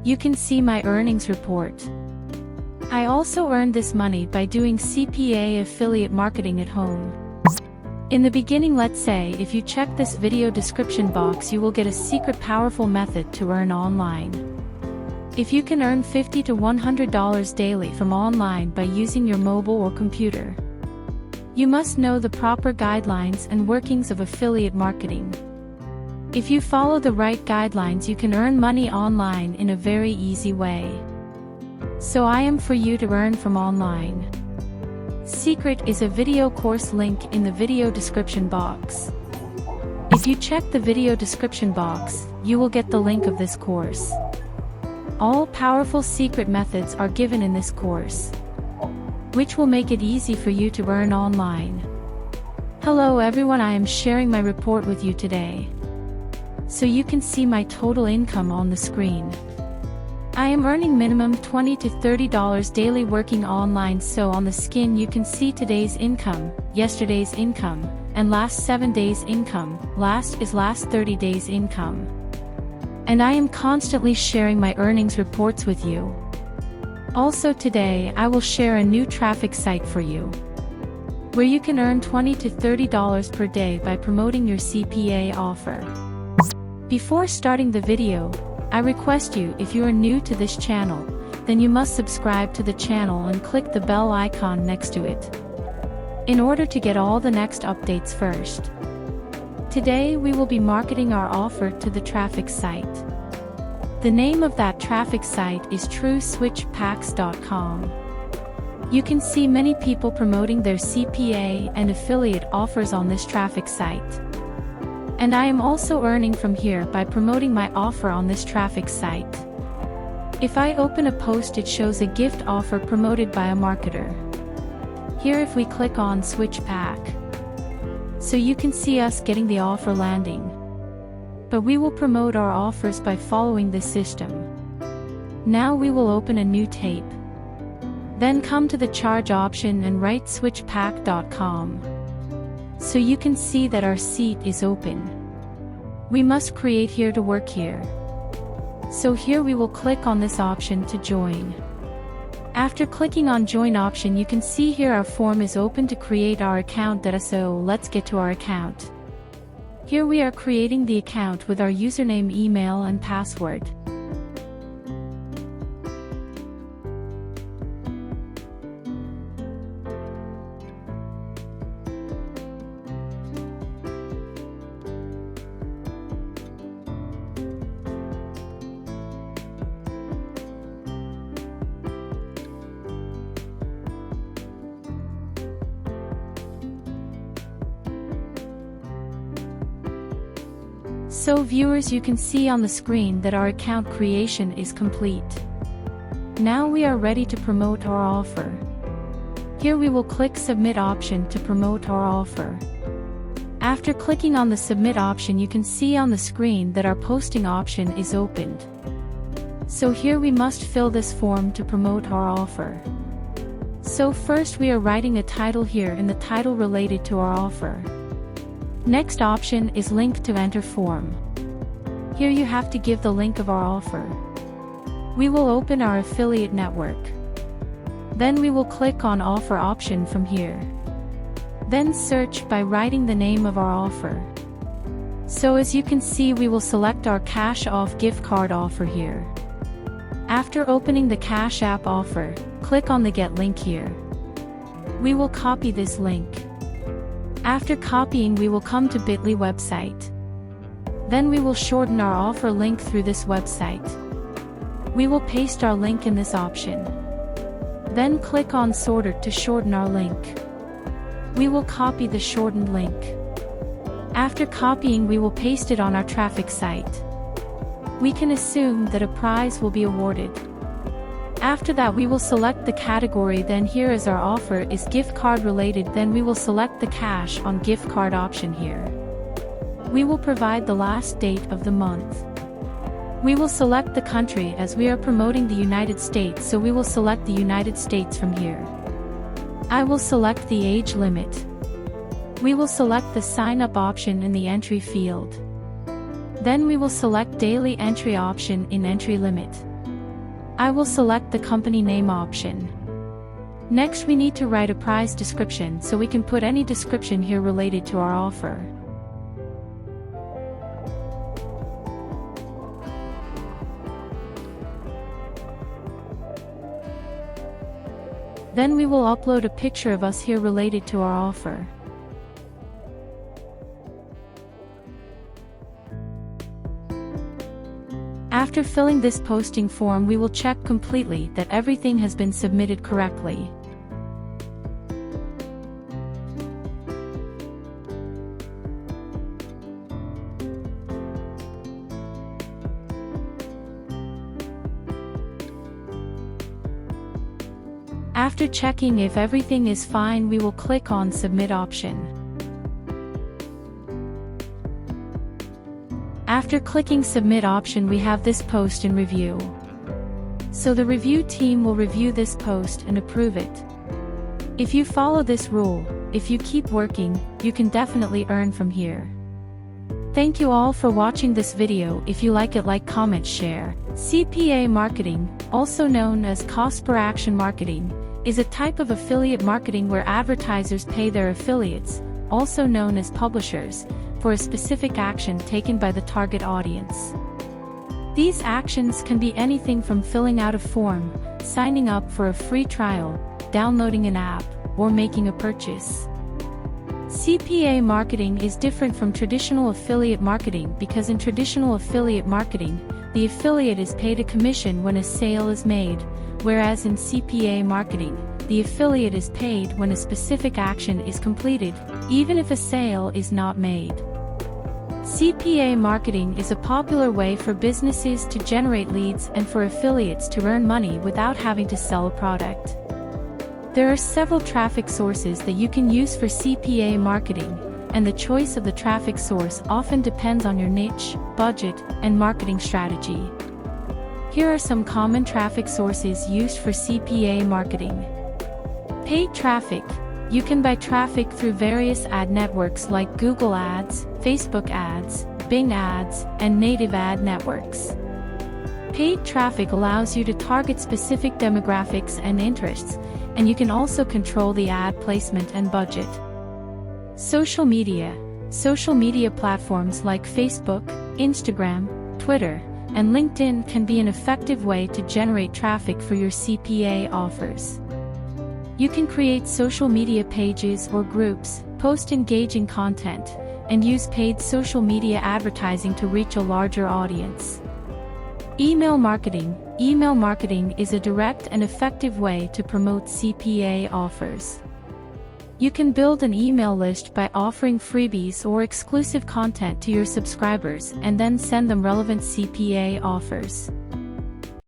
You can see my earnings report. I also earned this money by doing CPA affiliate marketing at home. In the beginning, let's say if you check this video description box, you will get a secret powerful method to earn online. If you can earn $50 to $100 daily from online by using your mobile or computer. You must know the proper guidelines and workings of affiliate marketing. If you follow the right guidelines, you can earn money online in a very easy way. So I am for you to earn from online. Secret is a video course link in the video description box. If you check the video description box, you will get the link of this course. All powerful secret methods are given in this course, which will make it easy for you to earn online. Hello everyone, I am sharing my report with you today. So you can see my total income on the screen. I am earning minimum $20 to $30 daily working online. So on the screen you can see today's income, yesterday's income, and last 7 days income. Last is last 30 days income. And I am constantly sharing my earnings reports with you. Also today I will share a new traffic site for you, where you can earn $20 to $30 per day by promoting your CPA offer. Before starting the video, I request you, if you are new to this channel, then you must subscribe to the channel and click the bell icon next to it, in order to get all the next updates first. Today we will be marketing our offer to the traffic site. The name of that traffic site is trueswitchpacks.com. You can see many people promoting their CPA and affiliate offers on this traffic site. And I am also earning from here by promoting my offer on this traffic site. If I open a post, it shows a gift offer promoted by a marketer. Here if we click on Switch Pack, so you can see us getting the offer landing. But we will promote our offers by following this system. Now we will open a new tape. Then come to the charge option and write switchpack.com. So you can see that our seat is open. We must create here to work here. So here we will click on this option to join. After clicking on join option, you can see here our form is open to create our account data. So let's get to our account. Here we are creating the account with our username, email and password. So viewers, you can see on the screen that our account creation is complete. Now we are ready to promote our offer. Here we will click submit option to promote our offer. After clicking on the submit option, you can see on the screen that our posting option is opened. So here we must fill this form to promote our offer. So first we are writing a title here in the title related to our offer. Next option is link to enter form. Here you have to give the link of our offer. We will open our affiliate network. Then we will click on offer option from here. Then search by writing the name of our offer. So as you can see, we will select our Cash Off gift card offer here. After opening the Cash App offer, click on the get link here. We will copy this link. After copying, we will come to bit.ly website. Then we will shorten our offer link through this website. We will paste our link in this option. Then click on sorter to shorten our link. We will copy the shortened link. After copying, we will paste it on our traffic site. We can assume that a prize will be awarded. After that, we will select the category. Then here as our offer is gift card related, then we will select the cash on gift card option here. We will provide the last date of the month. We will select the country as we are promoting the United States, so we will select the United States from here. I will select the age limit. We will select the sign up option in the entry field. Then we will select daily entry option in entry limit. I will select the company name option. Next we need to write a price description, so we can put any description here related to our offer. Then we will upload a picture of us here related to our offer. After filling this posting form, we will check completely that everything has been submitted correctly. After checking if everything is fine, we will click on Submit option. After clicking Submit option, we have this post in review. So the review team will review this post and approve it. If you follow this rule, if you keep working, you can definitely earn from here. Thank you all for watching this video. If you like it, like, comment, share. CPA marketing, also known as cost per action marketing, is a type of affiliate marketing where advertisers pay their affiliates, also known as publishers, for a specific action taken by the target audience. These actions can be anything from filling out a form, signing up for a free trial, downloading an app, or making a purchase. CPA marketing is different from traditional affiliate marketing because in traditional affiliate marketing, the affiliate is paid a commission when a sale is made, whereas in CPA marketing, the affiliate is paid when a specific action is completed, even if a sale is not made. CPA marketing is a popular way for businesses to generate leads and for affiliates to earn money without having to sell a product. There are several traffic sources that you can use for CPA marketing, and the choice of the traffic source often depends on your niche, budget, and marketing strategy. Here are some common traffic sources used for CPA marketing. Paid traffic. You can buy traffic through various ad networks like Google Ads, Facebook Ads, Bing Ads, and native ad networks. Paid traffic allows you to target specific demographics and interests, and you can also control the ad placement and budget. Social media. Social media platforms like Facebook, Instagram, Twitter, and LinkedIn can be an effective way to generate traffic for your CPA offers. You can create social media pages or groups, post engaging content, and use paid social media advertising to reach a larger audience. Email marketing. Email marketing is a direct and effective way to promote CPA offers. You can build an email list by offering freebies or exclusive content to your subscribers and then send them relevant CPA offers.